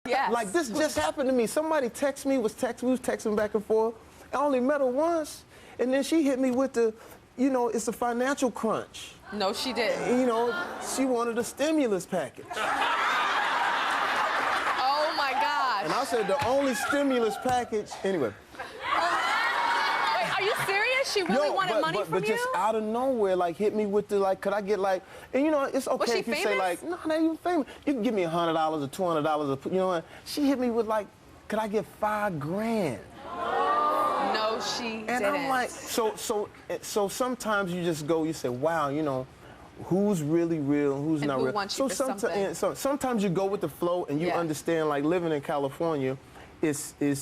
Yes. Like, this just happened to me. Somebody we was texting back and forth. I only met her once, and then she hit me with the, you know, it's a financial crunch. No, she didn't. And, you know, she wanted a stimulus package. Oh, my gosh. And I said, the only stimulus package, anyway. Wait, are you serious? She really wanted money from you? But just out of nowhere, like, hit me with the, like, could I get, like, and you know, it's okay if you say, like, no, not even famous. You can give me $100 or $200, or, you know what? She hit me with, like, could I get $5,000? No, she didn't. And I'm like, so sometimes you just go, you say, wow, you know, who's really real and who's not real. Wants you for something. Sometimes you go with the flow and you understand, like, living in California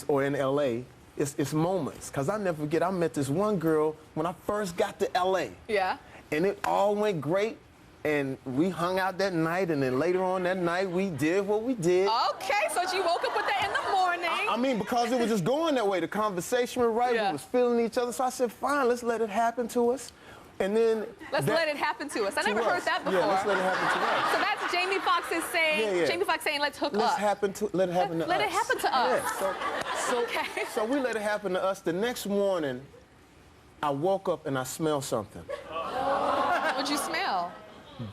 or in LA, it's moments. Because I never forget, I met this one girl when I first got to LA. Yeah. And it all went great. And we hung out that night, and then later on that night, we did what we did. Okay, so you woke up with that in the morning. I mean, because it was just going that way. The conversation was right. Yeah. We was feeling each other. So I said, fine, let's let it happen to us. And then... Let's let it happen to us. I never heard that before. Yeah, let's let it happen to us. So that's Jamie Foxx is saying, Jamie Foxx saying, let's hook up. Let it happen to us. Let it happen to us. Yeah, okay. So we let it happen to us. The next morning, I woke up and I smelled something. What'd you smell?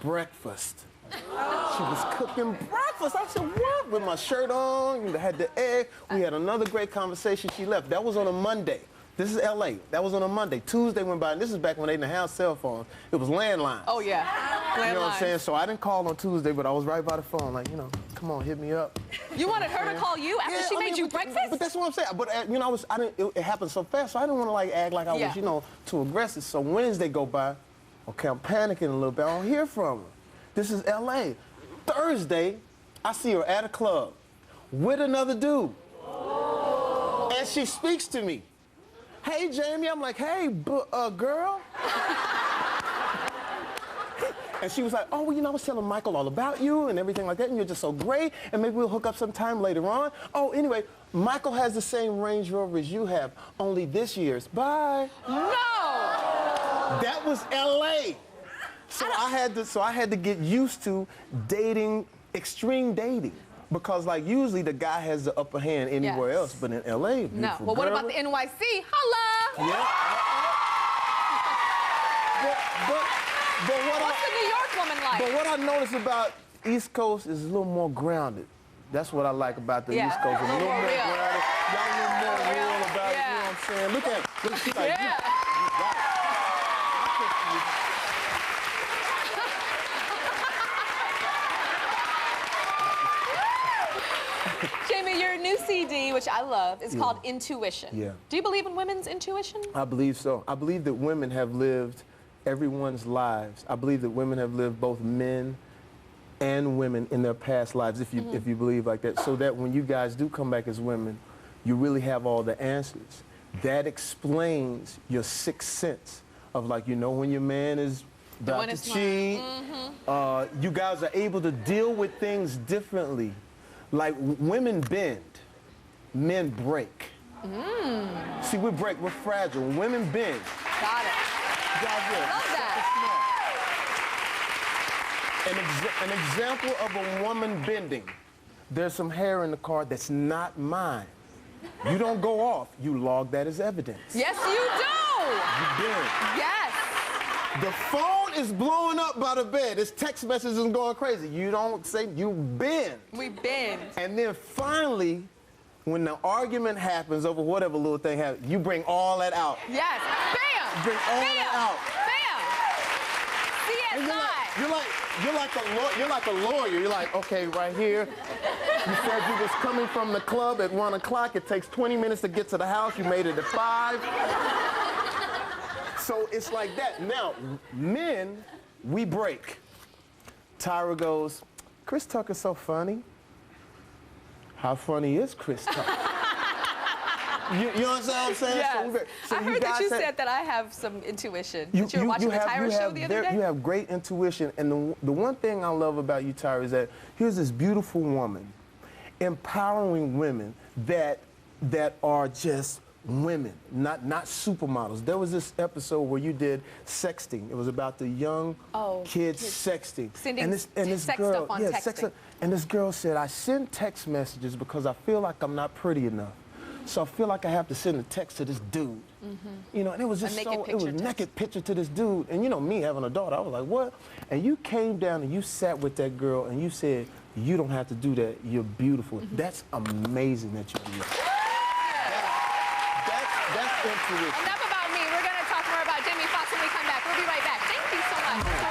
Breakfast. She was cooking breakfast. I said, what? With my shirt on, I had the egg. We had another great conversation. She left. That was on a Monday. This is LA. That was on a Monday. Tuesday went by, and this is back when they didn't have cell phones. It was landlines. Oh, yeah. Landlines. You know what I'm saying? So I didn't call on Tuesday, but I was right by the phone, like, you know, come on, hit me up. You wanted her to call you after she made you breakfast? But that's what I'm saying. But, you know, it happened so fast, so I didn't want to, like, act like I was, you know, too aggressive. So Wednesday go by. Okay, I'm panicking a little bit. I don't hear from her. This is LA. Thursday, I see her at a club with another dude. And she speaks to me. Hey, Jamie. I'm like, hey, girl. And she was like, oh, well, you know, I was telling Michael all about you and everything like that, and you're just so great, and maybe we'll hook up sometime later on. Oh, anyway, Michael has the same Range Rover as you have, only this year's. Bye. No! That was LA. So I had to get used to dating, extreme dating. Because, like, usually the guy has the upper hand anywhere else, but in LA, no. Well, what about the NYC? Holla! Yeah. But what's the New York woman like? But what I noticed about East Coast is a little more grounded. That's what I like about the East Coast. A little more grounded. Y'all a little more real about it. You know what I'm saying? Look at it. She's like, you got it. Jamie, your new CD, which I love, is called Intuition. Yeah. Do you believe in women's intuition? I believe so. I believe that women have lived everyone's lives. I believe that women have lived, both men and women, in their past lives, if you believe like that, so that when you guys do come back as women, you really have all the answers. That explains your sixth sense of, like, you know when your man is about to cheat. You guys are able to deal with things differently. Like, women bend, men break. See, we break, we're fragile. Women bend. Got it. Love that. An example of a woman bending. There's some hair in the car that's not mine. You don't go off. You log that as evidence. Yes, you do. You bend. Yes. The phone is blowing up by the bed. It's text messages and going crazy. You don't say, you bend. We bend. And then finally, when the argument happens over whatever little thing happens, you bring all that out. Yes. Bam. Bring all that out. Bam. CSI. You're like a lawyer. You're like, okay, right here. You said you was coming from the club at 1 o'clock. It takes 20 minutes to get to the house. You made it at 5. So it's like that. Now, men, we break. Tyra goes, Chris Tucker's so funny. How funny is Chris Tucker? you know what I'm saying? Yes. So I heard that you said that I have some intuition. That you were watching the Tyra show the other day? You have great intuition. And the one thing I love about you, Tyra, is that here's this beautiful woman empowering women that are just women, not supermodels. There was this episode where you did sexting. It was about the young kids sexting. Sending this sex girl, stuff on texting. and this girl said, I send text messages because I feel like I'm not pretty enough. So I feel like I have to send a text to this dude. You know, and it was just naked picture to this dude. And you know, me having a daughter, I was like, what? And you came down and you sat with that girl and you said, you don't have to do that. You're beautiful. That's amazing that you do that. That's intuition. Enough about me. We're going to talk more about Jamie Foxx when we come back. We'll be right back. Thank you so much.